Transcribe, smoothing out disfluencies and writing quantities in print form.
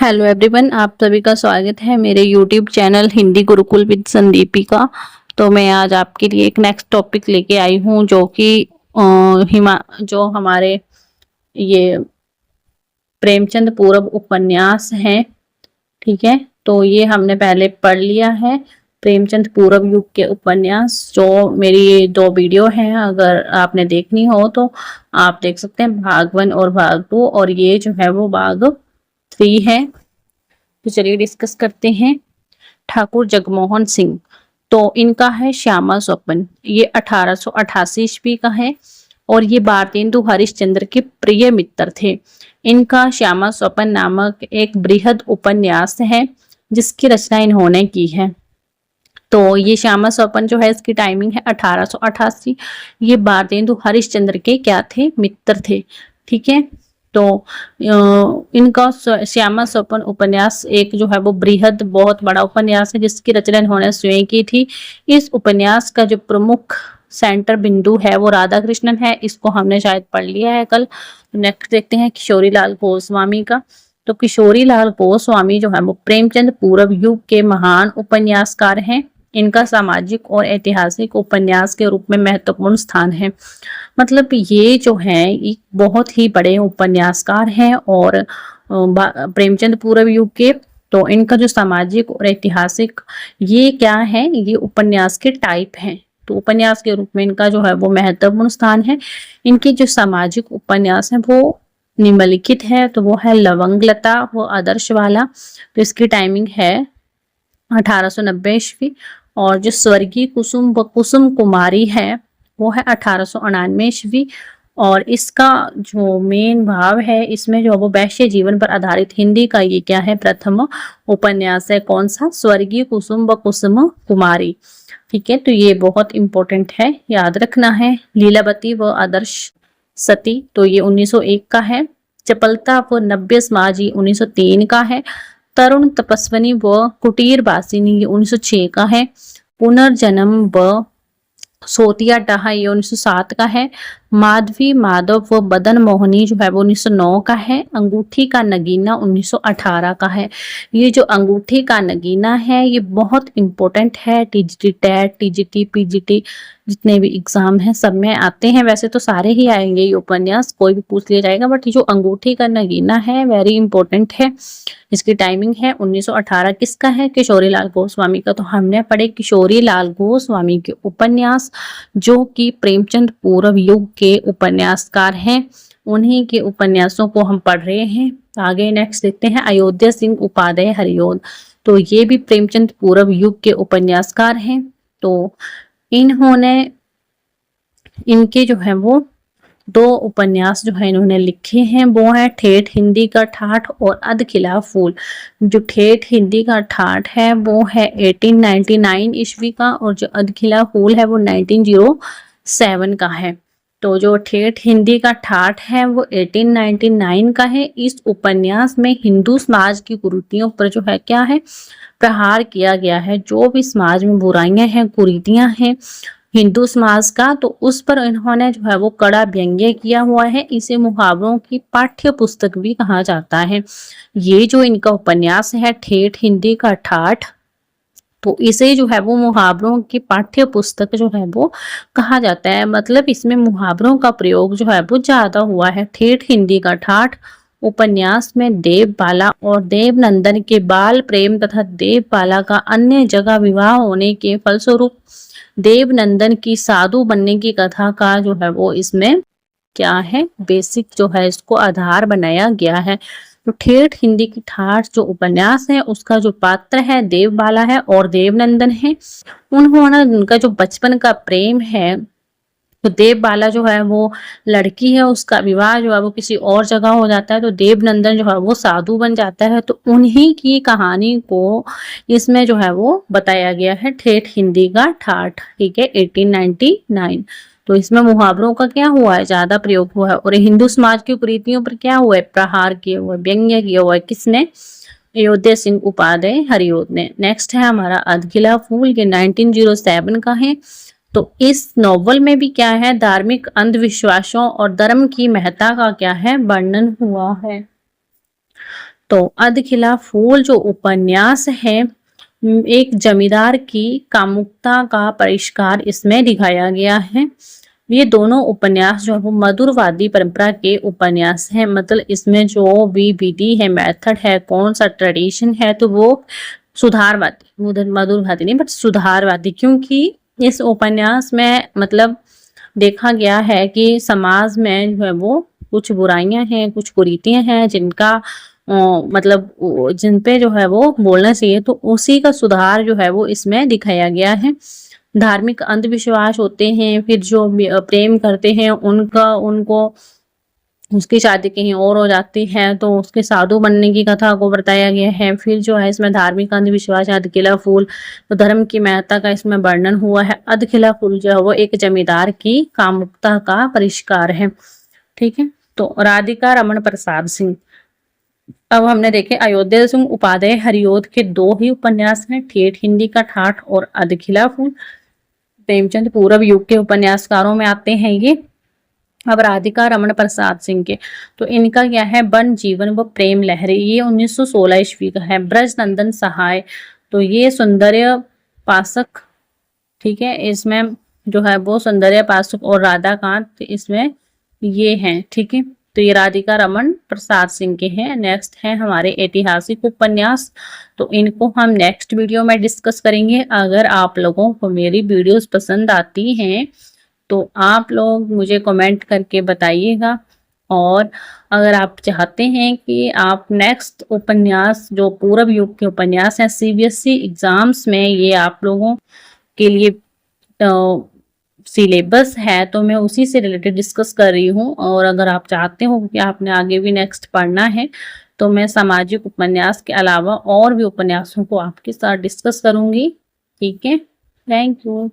Hello everyone, आप सभी का स्वागत है मेरे YouTube channel Hindi Gurukul with Sandeepika. तो मैं आज आपके लिए एक नेक्स्ट टॉपिक लेके आई हूँ जो कि जो हमारे ये प्रेमचंद पूर्व उपन्यास हैं। ठीक है, तो ये हमने पहले पढ़ लिया है प्रेमचंद पूर्व युग के उपन्यास। जो मेरी ये दो वीडियो हैं, अगर आपने देखनी हो तो आप देख सकते हैं, भाग 1 और भाग 2, और ये जो है वो भाग 3 है। तो चलिए डिस्कस करते हैं। ठाकुर जगमोहन सिंह, तो इनका है श्यामा स्वपन। ये 1888 ईस्वी का है और ये भारतेंदु हरिश्चंद्र के प्रिय मित्र थे। इनका श्यामा स्वपन नामक एक बृहद उपन्यास है जिसकी रचना इन्होंने की है। तो ये श्यामा स्वपन जो है, इसकी टाइमिंग है 1888। ये भारतेंदु हरिश्चंद्र के क्या थे? मित्र थे। ठीक है, तो इनका श्यामा स्वपन उपन्यास एक जो है वो बृहद बहुत बड़ा उपन्यास है जिसकी रचना इन्होंने स्वयं की थी। इस उपन्यास का जो प्रमुख सेंटर बिंदु है वो राधा कृष्णन है। इसको हमने शायद पढ़ लिया है कल। नेक्स्ट देखते हैं किशोरी लाल गोस्वामी का। तो किशोरी लाल गोस्वामी जो है वो प्रेमचंद पूर्व युग के महान उपन्यासकार हैं। इनका सामाजिक और ऐतिहासिक उपन्यास के रूप में महत्वपूर्ण स्थान है। मतलब ये जो है एक बहुत ही बड़े उपन्यासकार हैं और प्रेमचंद पूर्व युग के। तो इनका जो सामाजिक और ऐतिहासिक ये क्या है, ये उपन्यास के टाइप हैं। तो उपन्यास के रूप में इनका जो है वो महत्वपूर्ण स्थान है। इनके जो सामाजिक उपन्यास है वो निम्नलिखित है। तो वो है लवंगलता व आदर्श वाला। तो इसकी टाइमिंग है 1890 ईस्वी। और जो स्वर्गीय कुसुम व कुसुम कुमारी है वो है 1899 ईस्वी। और इसका जो मेन भाव है, इसमें जो वो वैश्य जीवन पर आधारित हिंदी का ये क्या है, प्रथम उपन्यास है। कौन सा? स्वर्गीय कुसुम व कुसुम कुमारी। ठीक है, तो ये बहुत इंपॉर्टेंट है, याद रखना है। लीलावती व आदर्श सती, तो ये 1901 का है। चपलता व नव्य समाजी 1903 का है। तरुण तपस्विनी व कुटीर बासिनी ये 1906 का है। पुनर्जन्म व सोतिया डहा ये 1907 का है। माधवी माधव व बदन मोहनी जो है वो 1909 का है। अंगूठी का नगीना 1918 का है। ये जो अंगूठी का नगीना है ये बहुत इंपॉर्टेंट है। टीजीटी टेट, टीजीटी, पीजीटी जितने भी एग्जाम हैं सब में आते हैं। वैसे तो सारे ही आएंगे ये उपन्यास, कोई भी पूछ लिया जाएगा, बट ये जो अंगूठी का नगीना है वेरी इंपॉर्टेंट है। इसकी टाइमिंग है 1918। किसका है? किशोरी लाल गोस्वामी का। तो हमने पढ़े किशोरी लाल गोस्वामी के उपन्यास जो कि प्रेमचंद पूर्व युग के उपन्यासकार हैं। उन्हीं के उपन्यासों को हम पढ़ रहे हैं। आगे नेक्स्ट देखते हैं अयोध्या सिंह उपाध्याय हरिओद। तो ये भी प्रेमचंद पूर्व युग के उपन्यासकार हैं। तो इन्होंने इनके जो है वो दो उपन्यास जो है इन्होंने लिखे हैं, वो है ठेठ हिंदी का ठाठ और अधखिला फूल। जो ठेठ हिंदी का ठाठ है वो है 1899 ईस्वी का और जो अधखिला फूल है वो 1907 का है। तो जो ठेठ हिंदी का ठाठ है वो 1899 का है। इस उपन्यास में हिंदू समाज की कुरीतियों पर जो है क्या है, प्रहार किया गया है। जो भी समाज में बुराइयां हैं, कुरीतियां हैं हिंदू समाज का, तो उस पर इन्होंने जो है वो कड़ा व्यंग्य किया हुआ है। इसे मुहावरों की पाठ्य पुस्तक भी कहा जाता है। ये जो इनका उपन्यास है ठेठ हिंदी का ठाठ, तो इसे जो है वो मुहावरों की पाठ्य पुस्तक जो है वो कहा जाता है। मतलब इसमें मुहावरों का प्रयोग जो है वो ज्यादा हुआ है। ठेठ हिंदी का ठाठ उपन्यास में देवबाला और देवनंदन के बाल प्रेम तथा देवबाला का अन्य जगह विवाह होने के फलस्वरूप देवनंदन की साधु बनने की कथा का जो है वो इसमें क्या है, बेसिक जो है इसको आधार बनाया गया है। तो ठेठ हिंदी की ठाठ जो उपन्यास है उसका जो पात्र है देवबाला है और देवनंदन है। उन्होंने उनका जो बचपन का प्रेम है, तो देवबाला जो है वो लड़की है, उसका विवाह जो है वो किसी और जगह हो जाता है, तो देवनंदन जो है वो साधु बन जाता है। तो उन्हीं की कहानी को इसमें जो है वो बताया गया है ठेठ हिंदी का ठाठ। ठीक है, 1899। तो इसमें मुहावरों का क्या हुआ है, ज्यादा प्रयोग हुआ है। और हिंदू समाज की कुरीतियों पर क्या हुआ है, प्रहार किए हुए, व्यंग्य किया हुआ है। किसने? अयोध्या सिंह उपाध्याय हरिओद ने। नेक्स्ट है हमारा अधखिला फूल, ये 1907 का है। तो इस नॉवल में भी क्या है, धार्मिक अंधविश्वासों और धर्म की महत्ता का क्या है, वर्णन हुआ है। तो अधखिला फूल जो उपन्यास है, एक जमींदार की कामुकता का परिष्कार इसमें दिखाया गया है। ये दोनों उपन्यास जो है वो मधुरवादी परंपरा के उपन्यास हैं। मतलब इसमें जो भी विधि है, मेथड है, कौन सा ट्रेडिशन है, तो वो सुधारवादी, मधुरवादी नहीं बट सुधारवादी, क्योंकि इस उपन्यास में मतलब देखा गया है कि समाज में जो है वो कुछ बुराइयां हैं, कुछ कुरीतियां हैं जिनका मतलब जिन पे जो है वो बोलना चाहिए, तो उसी का सुधार जो है वो इसमें दिखाया गया है। धार्मिक अंधविश्वास होते हैं, फिर जो प्रेम करते हैं उनको उसकी शादी कहीं और हो जाती है तो उसके साधु बनने की कथा को बताया गया है। फिर जो है इसमें धार्मिक अंधविश्वास, अधखिला फूल, तो धर्म की महत्ता का इसमें वर्णन हुआ है। अधखिला फूल जो है वो एक जमींदार की कामुकता का परिष्कार है। ठीक है, तो राधिका रमन प्रसाद सिंह। अब हमने देखे अयोध्या सिंह उपाध्याय हरिओद के दो ही उपन्यास हैं, ठेठ हिंदी का ठाठ और अधखिला फूल। प्रेमचंद पूर्व युग के उपन्यासकारों में आते हैं ये। अब राधिका रमन प्रसाद सिंह के, तो इनका क्या है, वन जीवन व प्रेम लहरी, ये 1916 ईस्वी का है। ब्रज नंदन सहाय, तो ये सौंदर्य पाशक, ठीक है, इसमें जो है वो सौंदर्य पाशक और राधाकांत इसमें ये हैं। ठीक है, तो ये राधिका रमन प्रसाद सिंह के हैं। नेक्स्ट है हमारे ऐतिहासिक उपन्यास, तो इनको हम नेक्स्ट वीडियो में डिस्कस करेंगे। अगर आप लोगों को मेरी वीडियोस पसंद आती हैं तो आप लोग मुझे कमेंट करके बताइएगा। और अगर आप चाहते हैं कि आप नेक्स्ट उपन्यास जो पूर्व युग के उपन्यास हैं सीबीएसई एग्जाम्स में ये आप लोगों के लिए सिलेबस है, तो मैं उसी से रिलेटेड डिस्कस कर रही हूँ। और अगर आप चाहते हो कि आपने आगे भी नेक्स्ट पढ़ना है तो मैं सामाजिक उपन्यास के अलावा और भी उपन्यासों को आपके साथ डिस्कस करूंगी। ठीक है, थैंक यू।